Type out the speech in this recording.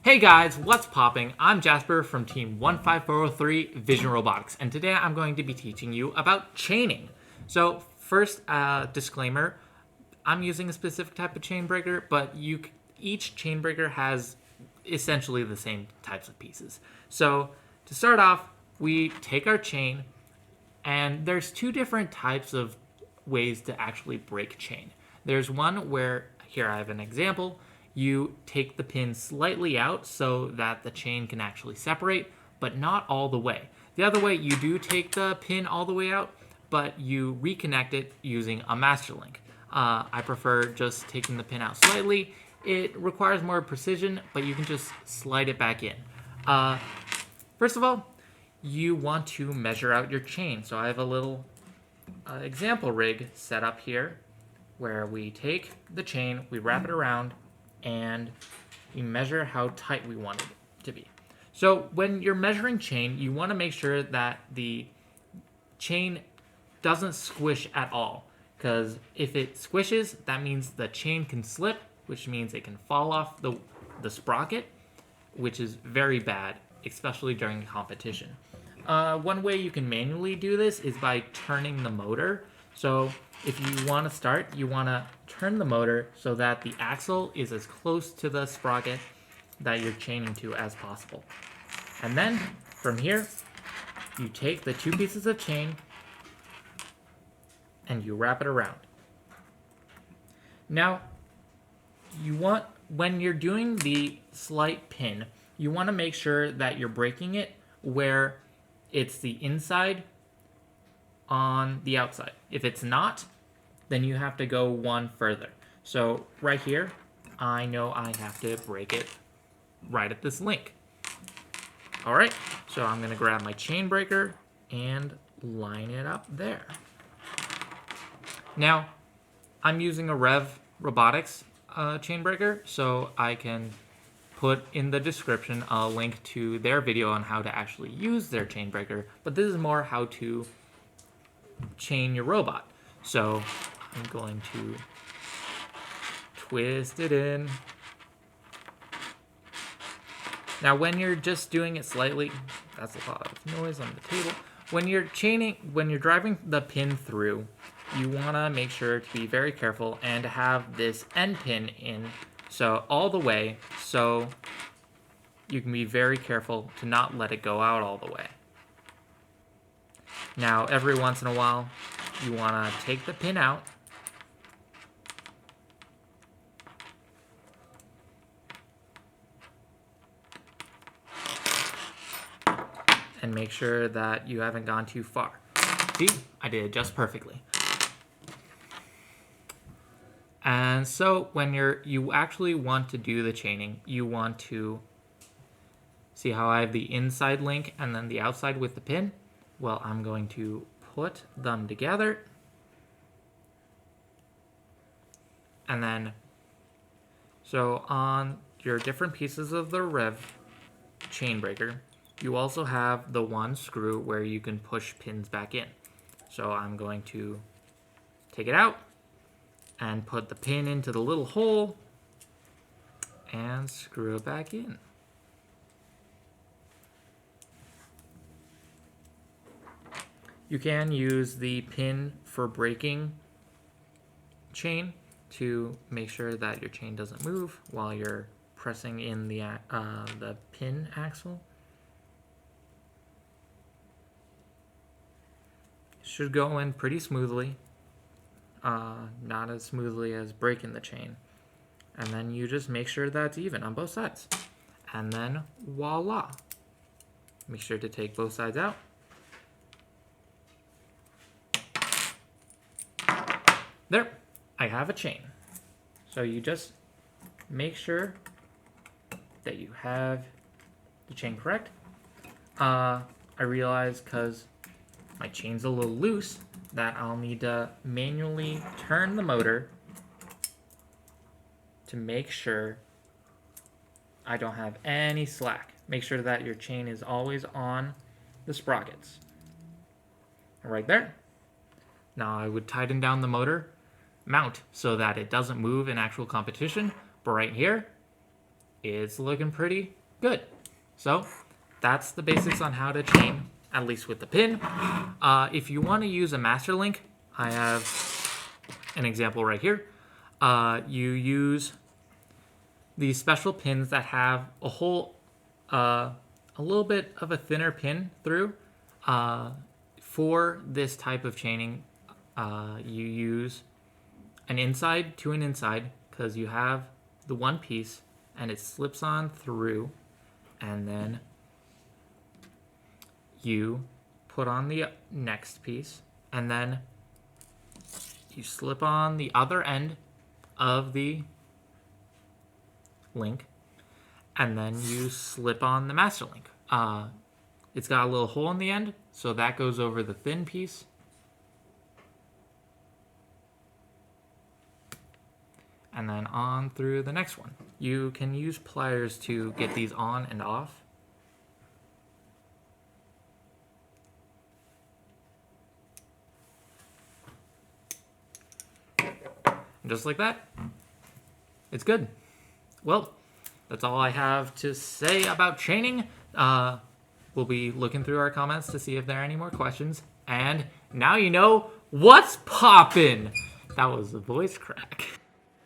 Hey guys, what's popping? I'm Jasper from Team 15403 Vision Robotics, and today I'm going to be teaching you about chaining. So first, disclaimer, I'm using a specific type of chain breaker, but each chain breaker has essentially the same types of pieces. So to start off, we take our chain, and there's two different types of ways to actually break chain. There's one where, here I have an example, you take the pin slightly out so that the chain can actually separate, but not all the way. The other way, you do take the pin all the way out, but you reconnect it using a master link. I prefer just taking the pin out slightly. It requires more precision, but you can just slide it back in. First of all, you want to measure out your chain. So I have a little example rig set up here where we take the chain, we wrap it around, and we measure how tight we want it to be. So when you're measuring chain, you want to make sure that the chain doesn't squish at all, because if it squishes, that means the chain can slip, which means it can fall off the sprocket, which is very bad, especially during a competition. One way you can manually do this is by turning the motor. So if you want to start, you want to turn the motor so that the axle is as close to the sprocket that you're chaining to as possible. And then from here, you take the two pieces of chain and you wrap it around. Now, when you're doing the slight pin, you want to make sure that you're breaking it where it's the inside on the outside. If it's not, then you have to go one further. So right here, I know I have to break it right at this link. All right, so I'm gonna grab my chain breaker and line it up there. Now, I'm using a Rev Robotics chain breaker, so I can put in the description a link to their video on how to actually use their chain breaker, but this is more how to chain your robot. So I'm going to twist it in. Now when you're just doing it slightly, that's a lot of noise on the table. When you're driving the pin through, you want to make sure to be very careful and to have this end pin in so all the way, so you can be very careful to not let it go out all the way. Now, every once in a while, you want to take the pin out and make sure that you haven't gone too far. See, I did it just perfectly. And so when you actually want to do the chaining, you want to see how I have the inside link and then the outside with the pin. Well, I'm going to put them together. And then, so on your different pieces of the Rev chain breaker, you also have the one screw where you can push pins back in. So I'm going to take it out and put the pin into the little hole and screw it back in. You can use the pin for breaking chain to make sure that your chain doesn't move while you're pressing in the pin axle. It should go in pretty smoothly. Not as smoothly as breaking the chain. And then you just make sure that's even on both sides. And then voila. Make sure to take both sides out. There, I have a chain. So you just make sure that you have the chain correct. I realize because my chain's a little loose that I'll need to manually turn the motor to make sure I don't have any slack. Make sure that your chain is always on the sprockets. Right there. Now I would tighten down the mount so that it doesn't move in actual competition. But right here, it's looking pretty good. So that's the basics on how to chain, at least with the pin. If you want to use a master link, I have an example right here. You use these special pins that have a hole, a little bit of a thinner pin through. For this type of chaining, you use an inside to an inside because you have the one piece and it slips on through, and then you put on the next piece, and then you slip on the other end of the link, and then you slip on the master link. It's got a little hole in the end, so that goes over the thin piece. And then on through the next one. You can use pliers to get these on and off. And just like that, it's good. Well, that's all I have to say about chaining. We'll be looking through our comments to see if there are any more questions. And now you know what's poppin'. That was a voice crack.